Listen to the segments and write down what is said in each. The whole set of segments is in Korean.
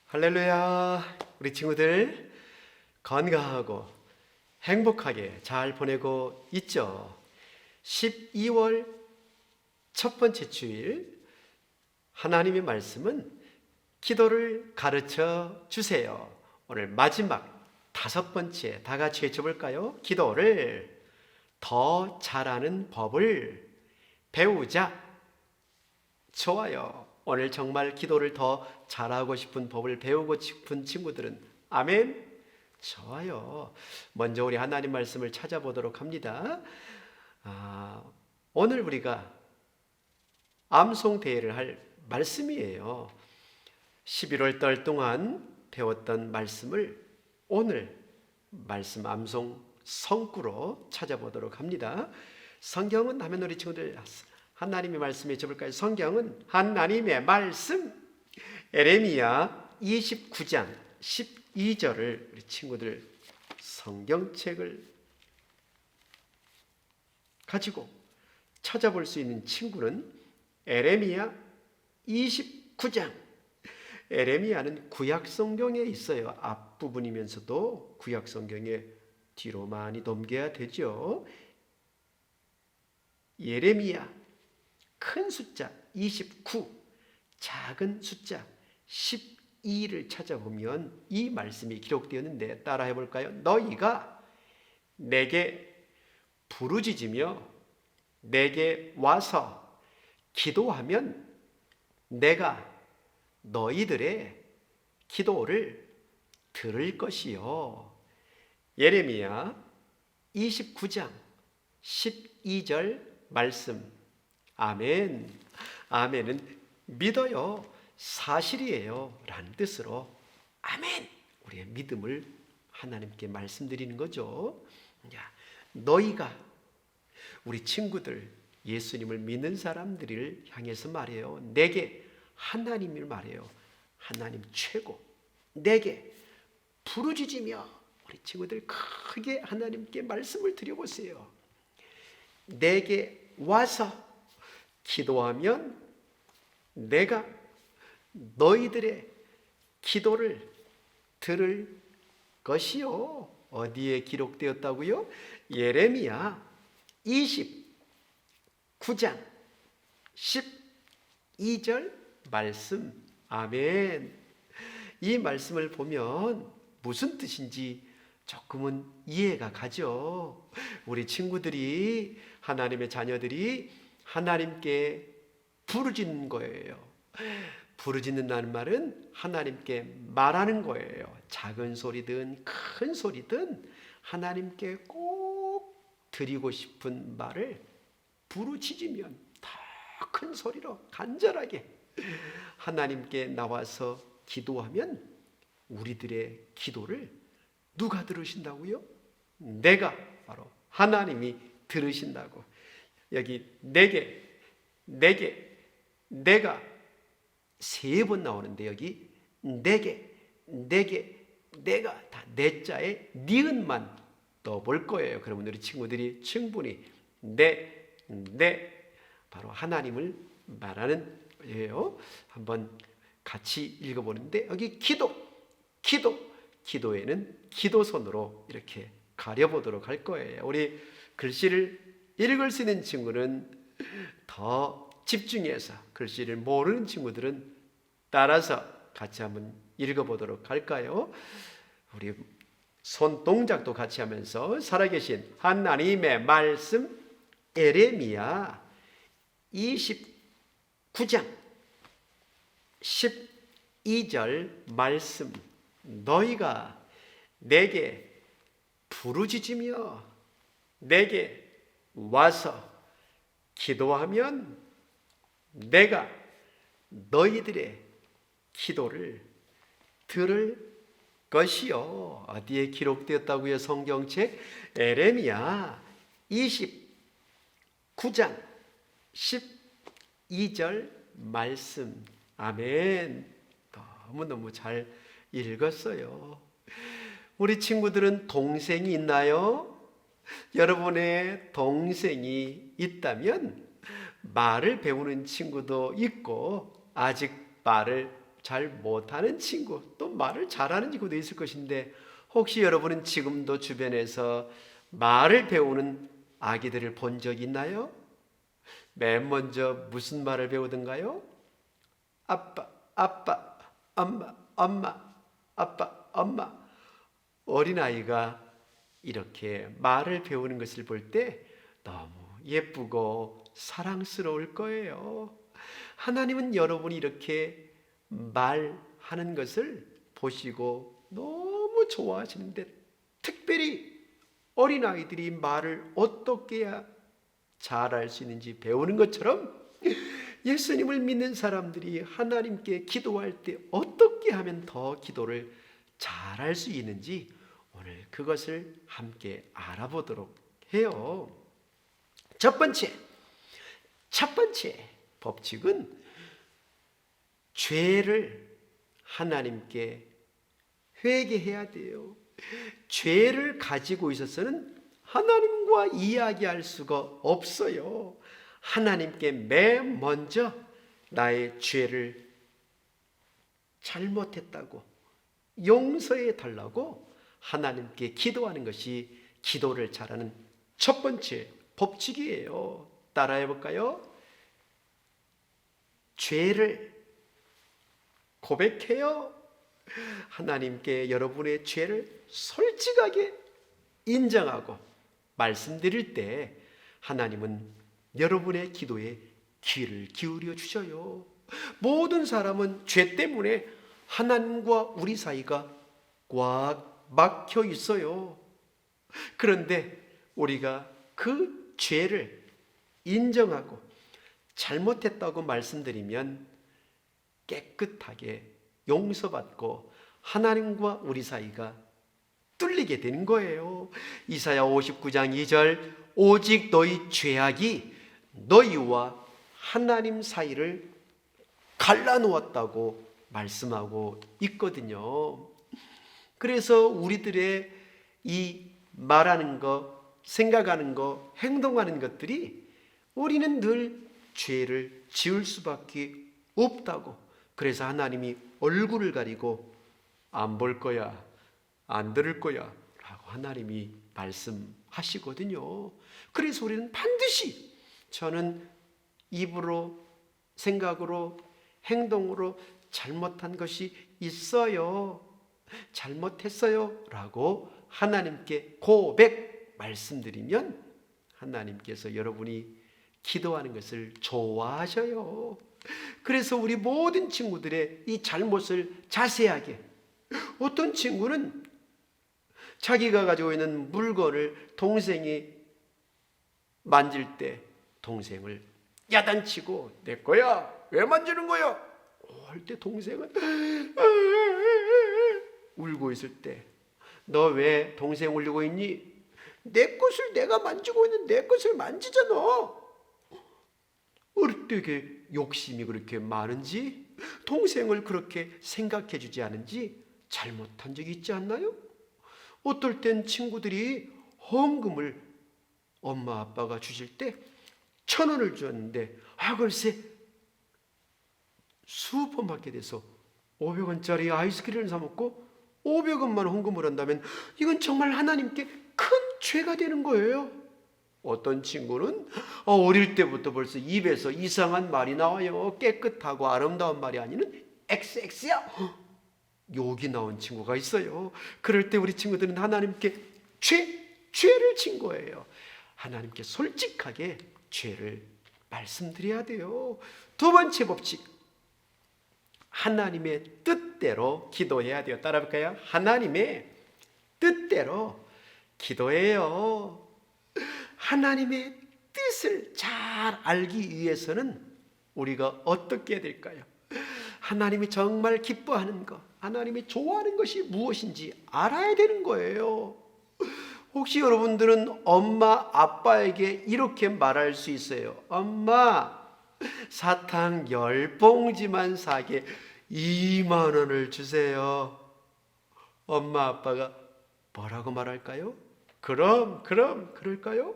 할렐루야. 우리 친구들 건강하고 행복하게 잘 보내고 있죠? 12월 첫 번째 주일 하나님의 말씀은 기도를 가르쳐 주세요. 오늘 마지막 다섯 번째 다 같이 외쳐볼까요? 기도를 더 잘하는 법을 배우자. 좋아요. 오늘 정말 기도를 더 잘하고 싶은 법을 배우고 싶은 친구들은 아멘? 좋아요. 먼저 우리 하나님 말씀을 찾아보도록 합니다. 오늘 우리가 암송 대회를 할 말씀이에요. 11월 달 동안 배웠던 말씀을 오늘 말씀 암송 성구로 찾아보도록 합니다. 성경은 하면 우리 친구들 하나님의 말씀에 접을까요? 성경은 하나님의 말씀 에레미야 29장 12절을 우리 친구들 성경책을 가지고 찾아볼 수 있는 친구는 에레미야 29장. 에레미야는 구약 성경에 있어요. 앞부분이면서도 구약 성경에 뒤로 많이 넘겨야 되죠. 예레미야 큰 숫자 29, 작은 숫자 12를 찾아보면 이 말씀이 기록되었는데 따라해 볼까요? 너희가 내게 부르짖으며 내게 와서 기도하면 내가 너희들의 기도를 들을 것이요. 예레미야 29장 12절 말씀. 아멘. 아멘은 믿어요, 사실이에요 라는 뜻으로 아멘. 우리의 믿음을 하나님께 말씀드리는 거죠. 너희가 우리 친구들 예수님을 믿는 사람들을 향해서 말해요. 내게 하나님을 말해요. 하나님 최고. 내게 부르짖으며 우리 친구들 크게 하나님께 말씀을 드려보세요. 내게 와서 기도하면 내가 너희들의 기도를 들을 것이요. 어디에 기록되었다고요? 예레미야 29장 12절 말씀. 아멘. 이 말씀을 보면 무슨 뜻인지 조금은 이해가 가죠. 우리 친구들이 하나님의 자녀들이 하나님께 부르짖는 거예요. 부르짖는다는 말은 하나님께 말하는 거예요. 작은 소리든 큰 소리든 하나님께 꼭 드리고 싶은 말을 부르짖으면 더 큰 소리로 간절하게 하나님께 나와서 기도하면 우리들의 기도를 누가 들으신다고요? 내가 바로 하나님이 들으신다고. 여기 내가 세 번 나오는데 여기 내가 다 내 자에 니은만 넣어볼 거예요. 그러면 우리 친구들이 충분히 바로 하나님을 말하는 거예요. 한번 같이 읽어보는데 여기 기도에는 기도손으로 이렇게 가려보도록 할 거예요. 우리 글씨를 읽을 수 있는 친구는 더 집중해서, 글씨를 모르는 친구들은 따라서 같이 한번 읽어보도록 할까요? 우리 손 동작도 같이 하면서 살아계신 하나님의 말씀 에레미야 29장 12절 말씀. 너희가 내게 부르짖으며 내게 와서 기도하면 내가 너희들의 기도를 들을 것이요. 어디에 기록되었다고요? 성경책 에레미야 29장 12절 말씀. 아멘. 너무너무 잘 읽었어요. 우리 친구들은 동생이 있나요? 여러분의 동생이 있다면 말을 배우는 친구도 있고 아직 말을 잘 못하는 친구, 또 말을 잘하는 친구도 있을 것인데 혹시 여러분은 지금도 주변에서 말을 배우는 아기들을 본 적 있나요? 맨 먼저 무슨 말을 배우던가요? 아빠, 아빠, 엄마, 엄마, 아빠, 엄마. 어린아이가 이렇게 말을 배우는 것을 볼 때 너무 예쁘고 사랑스러울 거예요. 하나님은 여러분이 이렇게 말하는 것을 보시고 너무 좋아하시는데, 특별히 어린아이들이 말을 어떻게 해야 잘할 수 있는지 배우는 것처럼 예수님을 믿는 사람들이 하나님께 기도할 때 어떻게 하면 더 기도를 잘할 수 있는지 오늘 그것을 함께 알아보도록 해요. 첫 번째 법칙은 죄를 하나님께 회개해야 돼요. 죄를 가지고 있어서는 하나님과 이야기할 수가 없어요. 하나님께 맨 먼저 나의 죄를 잘못했다고 용서해 달라고 하나님께 기도하는 것이 기도를 잘하는 첫 번째 법칙이에요. 따라해 볼까요? 죄를 고백해요. 하나님께 여러분의 죄를 솔직하게 인정하고 말씀드릴 때 하나님은 여러분의 기도에 귀를 기울여 주셔요. 모든 사람은 죄 때문에 하나님과 우리 사이가 꽉 막혀 있어요. 그런데 우리가 그 죄를 인정하고 잘못했다고 말씀드리면 깨끗하게 용서받고 하나님과 우리 사이가 뚫리게 되는 거예요. 이사야 59장 2절, 오직 너희 죄악이 너희와 하나님 사이를 갈라놓았다고 말씀하고 있거든요. 그래서 우리들의 이 말하는 것, 생각하는 것, 행동하는 것들이 우리는 늘 죄를 지을 수밖에 없다고. 그래서 하나님이 얼굴을 가리고 안 볼 거야, 안 들을 거야 라고 하나님이 말씀하시거든요. 그래서 우리는 반드시 저는 입으로, 생각으로, 행동으로 잘못한 것이 있어요, 잘못했어요 라고 하나님께 고백 말씀드리면 하나님께서 여러분이 기도하는 것을 좋아하셔요. 그래서 우리 모든 친구들의 이 잘못을 자세하게, 어떤 친구는 자기가 가지고 있는 물건을 동생이 만질 때 동생을 야단치고 내 거야, 왜 만지는 거야? 할 때 동생은 울고 있을 때 너 왜 동생 울리고 있니? 내 것을 내가 만지고 있는 내 것을 만지잖아. 어떻게 욕심이 그렇게 많은지, 동생을 그렇게 생각해 주지 않은지 잘못한 적이 있지 않나요? 어떨 땐 친구들이 헌금을 엄마 아빠가 주실 때 1,000원을 줬는데 글쎄 슈퍼마켓에서 500원짜리 아이스크림을 사 먹고 500원만 헌금을 한다면 이건 정말 하나님께 큰 죄가 되는 거예요. 어떤 친구는 어릴 때부터 벌써 입에서 이상한 말이 나와요. 깨끗하고 아름다운 말이 아니는 XX야, 욕이 나온 친구가 있어요. 그럴 때 우리 친구들은 하나님께 죄를 진 거예요. 하나님께 솔직하게 죄를 말씀드려야 돼요. 두 번째 법칙, 하나님의 뜻대로 기도해야 돼요. 따라 볼까요? 하나님의 뜻대로 기도해요. 하나님의 뜻을 잘 알기 위해서는 우리가 어떻게 해야 될까요? 하나님이 정말 기뻐하는 것, 하나님이 좋아하는 것이 무엇인지 알아야 되는 거예요. 혹시 여러분들은 엄마, 아빠에게 이렇게 말할 수 있어요. 엄마, 사탕 10봉지만 사게 2만 원을 주세요. 엄마, 아빠가 뭐라고 말할까요? 그럼 그럴까요?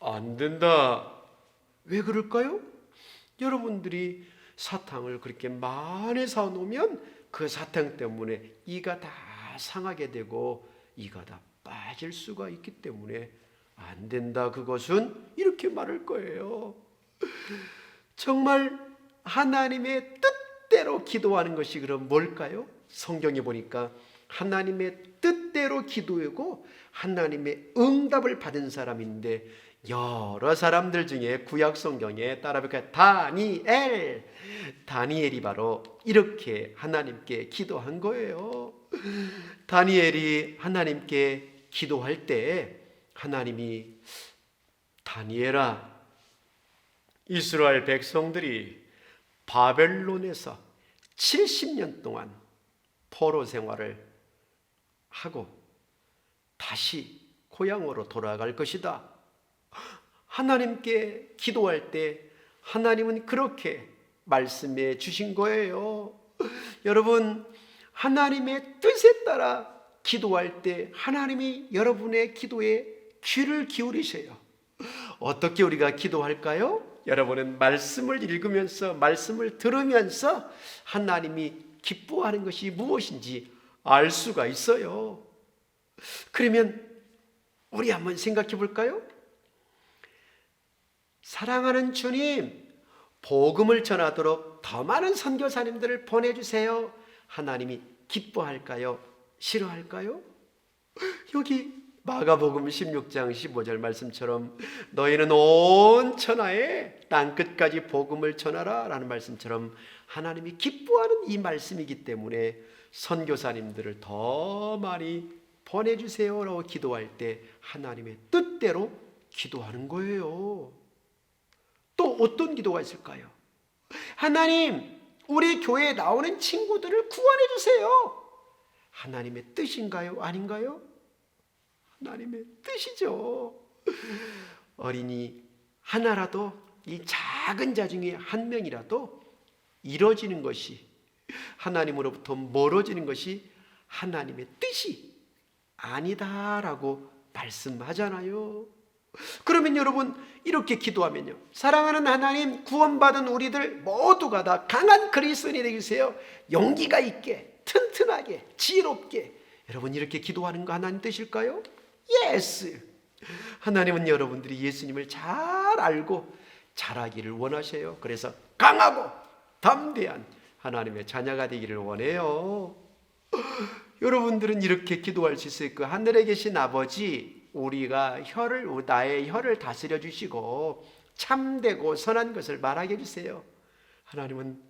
안 된다. 왜 그럴까요? 여러분들이 사탕을 그렇게 많이 사놓으면 그 사탕 때문에 이가 다 상하게 되고 이가 다 빠질 수가 있기 때문에 안 된다. 그것은 이렇게 말할 거예요. 정말 하나님의 뜻대로 기도하는 것이 그럼 뭘까요? 성경에 보니까 하나님의 뜻대로 기도하고 하나님의 응답을 받은 사람인데 여러 사람들 중에 구약 성경에 따라볼까요? 다니엘이 바로 이렇게 하나님께 기도한 거예요. 다니엘이 하나님께 기도할 때 하나님이 다니엘아, 이스라엘 백성들이 바벨론에서 70년 동안 포로 생활을 하고 다시 고향으로 돌아갈 것이다. 하나님께 기도할 때 하나님은 그렇게 말씀해 주신 거예요. 여러분, 하나님의 뜻에 따라 기도할 때 하나님이 여러분의 기도에 귀를 기울이세요. 어떻게 우리가 기도할까요? 여러분은 말씀을 읽으면서 말씀을 들으면서 하나님이 기뻐하는 것이 무엇인지 알 수가 있어요. 그러면 우리 한번 생각해 볼까요? 사랑하는 주님, 복음을 전하도록 더 많은 선교사님들을 보내주세요. 하나님이 기뻐할까요? 싫어할까요? 여기 마가복음 16장 15절 말씀처럼 너희는 온 천하에 땅끝까지 복음을 전하라 라는 말씀처럼 하나님이 기뻐하는 이 말씀이기 때문에 선교사님들을 더 많이 보내주세요 라고 기도할 때 하나님의 뜻대로 기도하는 거예요. 또 어떤 기도가 있을까요? 하나님, 우리 교회에 나오는 친구들을 구원해 주세요. 하나님의 뜻인가요? 아닌가요? 하나님의 뜻이죠. 어린이 하나라도, 이 작은 자 중에 한 명이라도 이뤄지는 것이, 하나님으로부터 멀어지는 것이 하나님의 뜻이 아니다라고 말씀하잖아요. 그러면 여러분, 이렇게 기도하면요, 사랑하는 하나님, 구원받은 우리들 모두가 다 강한 그리스도인이 되주세요. 용기가 있게, 튼튼하게, 지혜롭게. 여러분, 이렇게 기도하는 거 하나님 뜻일까요? 예스. 하나님은 여러분들이 예수님을 잘 알고 잘하기를 원하셔요. 그래서 강하고 담대한 하나님의 자녀가 되기를 원해요. 여러분들은 이렇게 기도할 수 있어요. 그 하늘에 계신 아버지, 우리가 나의 혀를 다스려 주시고 참되고 선한 것을 말하게 해주세요. 하나님은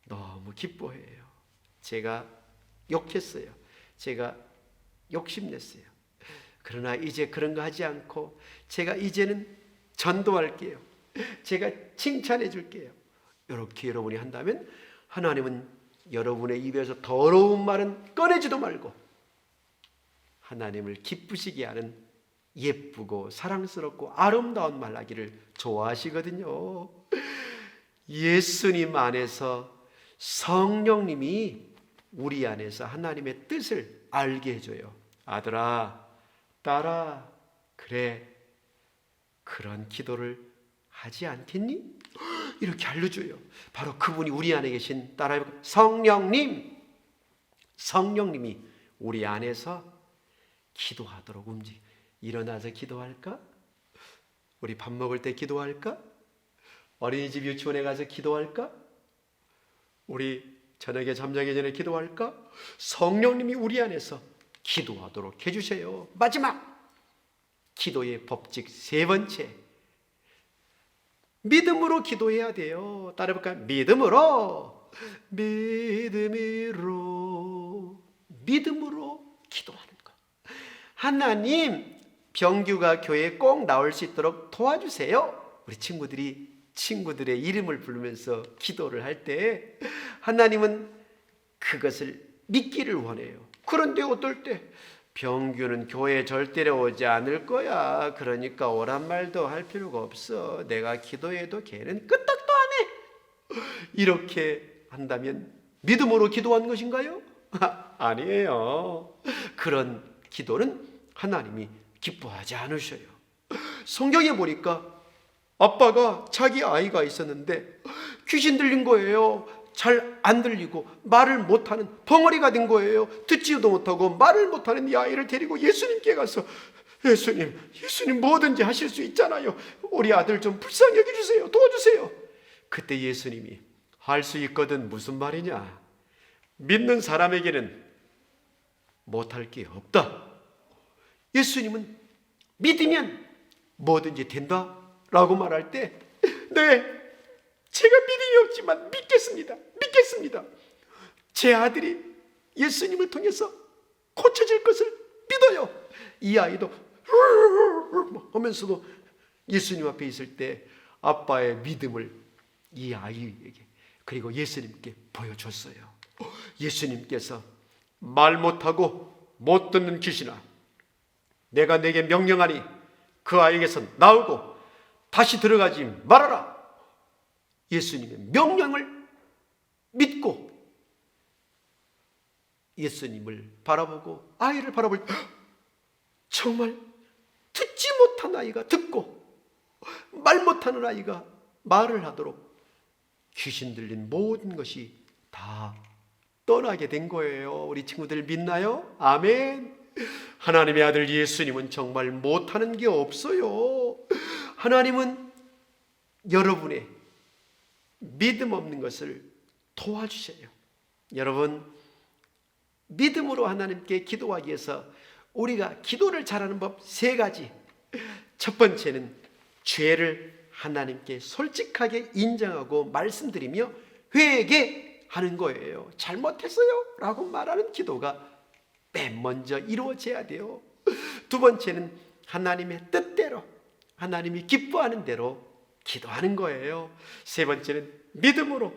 너무 기뻐해요. 제가 욕했어요. 제가 욕심냈어요. 그러나 이제 그런 거 하지 않고 제가 이제는 전도할게요. 제가 칭찬해 줄게요. 이렇게 여러분이 한다면 하나님은 여러분의 입에서 더러운 말은 꺼내지도 말고 하나님을 기쁘시게 하는 예쁘고 사랑스럽고 아름다운 말 하기를 좋아하시거든요. 예수님 안에서 성령님이 우리 안에서 하나님의 뜻을 알게 해줘요. 아들아, 딸아, 그래, 그런 기도를 하지 않겠니? 이렇게 알려줘요. 바로 그분이 우리 안에 계신, 따라해볼까요? 성령님이 우리 안에서 기도하도록 일어나서 기도할까? 우리 밥 먹을 때 기도할까? 어린이집 유치원에 가서 기도할까? 우리 저녁에 잠자기 전에 기도할까? 성령님이 우리 안에서 기도하도록 해주세요. 마지막 기도의 법칙 세 번째, 믿음으로 기도해야 돼요. 따라해볼까요? 믿음으로 기도하는 것. 하나님, 병규가 교회에 꼭 나올 수 있도록 도와주세요. 우리 친구들의 이름을 부르면서 기도를 할 때 하나님은 그것을 믿기를 원해요. 그런데 어떨 때 병규는 교회에 절대로 오지 않을 거야. 그러니까 오란 말도 할 필요가 없어. 내가 기도해도 걔는 끄떡도 안 해. 이렇게 한다면 믿음으로 기도한 것인가요? 아니에요. 그런 기도는 하나님이 기뻐하지 않으셔요. 성경에 보니까 아빠가 자기 아이가 있었는데 귀신 들린 거예요. 잘 안 들리고 말을 못하는 벙어리가 된 거예요. 듣지도 못하고 말을 못하는 이 아이를 데리고 예수님께 가서 예수님 뭐든지 하실 수 있잖아요. 우리 아들 좀 불쌍히 여겨주세요. 도와주세요. 그때 예수님이 할 수 있거든 무슨 말이냐? 믿는 사람에게는 못할 게 없다. 예수님은 믿으면 뭐든지 된다 라고 말할 때 네, 제가 믿음이 없지만 믿겠습니다. 제 아들이 예수님을 통해서 고쳐질 것을 믿어요. 이 아이도 하면서도 예수님 앞에 있을 때 아빠의 믿음을 이 아이에게 그리고 예수님께 보여줬어요. 예수님께서 말 못하고 못 듣는 귀신아, 내가 내게 명령하니 그 아이에게서 나오고 다시 들어가지 말아라. 예수님의 명령을 믿고 예수님을 바라보고 아이를 바라볼 때 정말 듣지 못한 아이가 듣고 말 못하는 아이가 말을 하도록 귀신 들린 모든 것이 다 떠나게 된 거예요. 우리 친구들 믿나요? 아멘. 하나님의 아들 예수님은 정말 못하는 게 없어요. 하나님은 여러분의 믿음 없는 것을 도와주셔요. 여러분, 믿음으로 하나님께 기도하기 위해서 우리가 기도를 잘하는 법 3가지. 첫 번째는 죄를 하나님께 솔직하게 인정하고 말씀드리며 회개하는 거예요. 잘못했어요 라고 말하는 기도가 맨 먼저 이루어져야 돼요. 두 번째는 하나님의 뜻대로 하나님이 기뻐하는 대로 기도하는 거예요. 세 번째는 믿음으로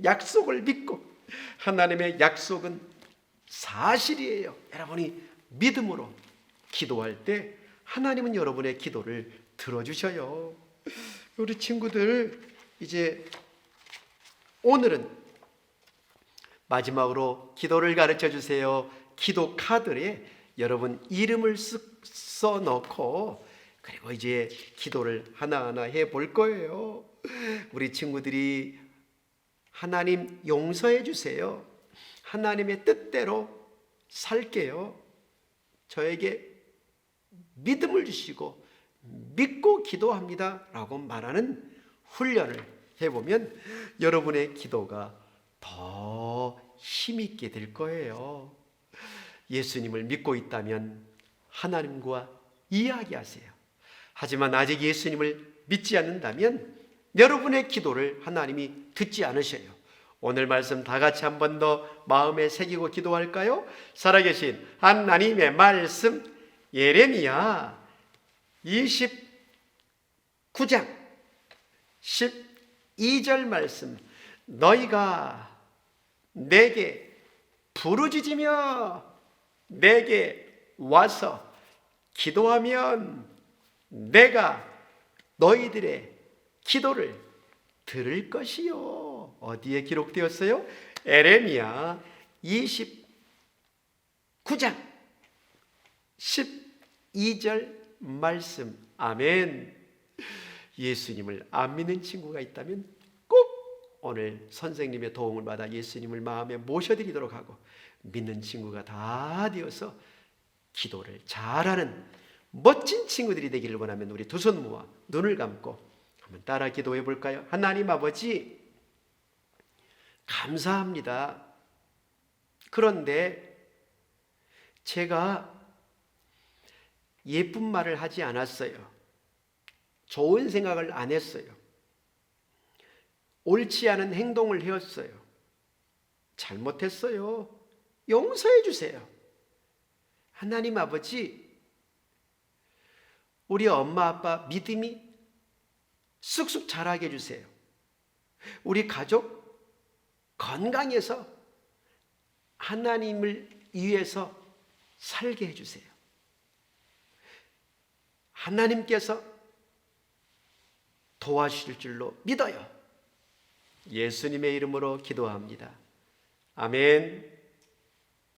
약속을 믿고 하나님의 약속은 사실이에요. 여러분이 믿음으로 기도할 때 하나님은 여러분의 기도를 들어주셔요. 우리 친구들 이제 오늘은 마지막으로 기도를 가르쳐 주세요. 기도 카드에 여러분 이름을 써놓고 그리고 이제 기도를 하나하나 해볼 거예요. 우리 친구들이 하나님 용서해 주세요. 하나님의 뜻대로 살게요. 저에게 믿음을 주시고 믿고 기도합니다 라고 말하는 훈련을 해보면 여러분의 기도가 더 힘있게 될 거예요. 예수님을 믿고 있다면 하나님과 이야기하세요. 하지만 아직 예수님을 믿지 않는다면 여러분의 기도를 하나님이 듣지 않으셔요. 오늘 말씀 다 같이 한 번 더 마음에 새기고 기도할까요? 살아계신 하나님의 말씀 예레미야 29장 12절 말씀, 너희가 내게 부르짖으며 내게 와서 기도하면 내가 너희들의 기도를 들을 것이요. 어디에 기록되었어요? 예레미야 29장 12절 말씀. 아멘. 예수님을 안 믿는 친구가 있다면 꼭 오늘 선생님의 도움을 받아 예수님을 마음에 모셔드리도록 하고, 믿는 친구가 다 되어서 기도를 잘하는 멋진 친구들이 되기를 원하면 우리 두 손 모아 눈을 감고 한번 따라 기도해 볼까요? 하나님 아버지, 감사합니다. 그런데 제가 예쁜 말을 하지 않았어요. 좋은 생각을 안 했어요. 옳지 않은 행동을 해왔어요. 잘못했어요. 용서해 주세요. 하나님 아버지, 우리 엄마 아빠 믿음이 쑥쑥 자라게 해주세요. 우리 가족 건강해서 하나님을 위해서 살게 해주세요. 하나님께서 도와주실 줄로 믿어요. 예수님의 이름으로 기도합니다. 아멘.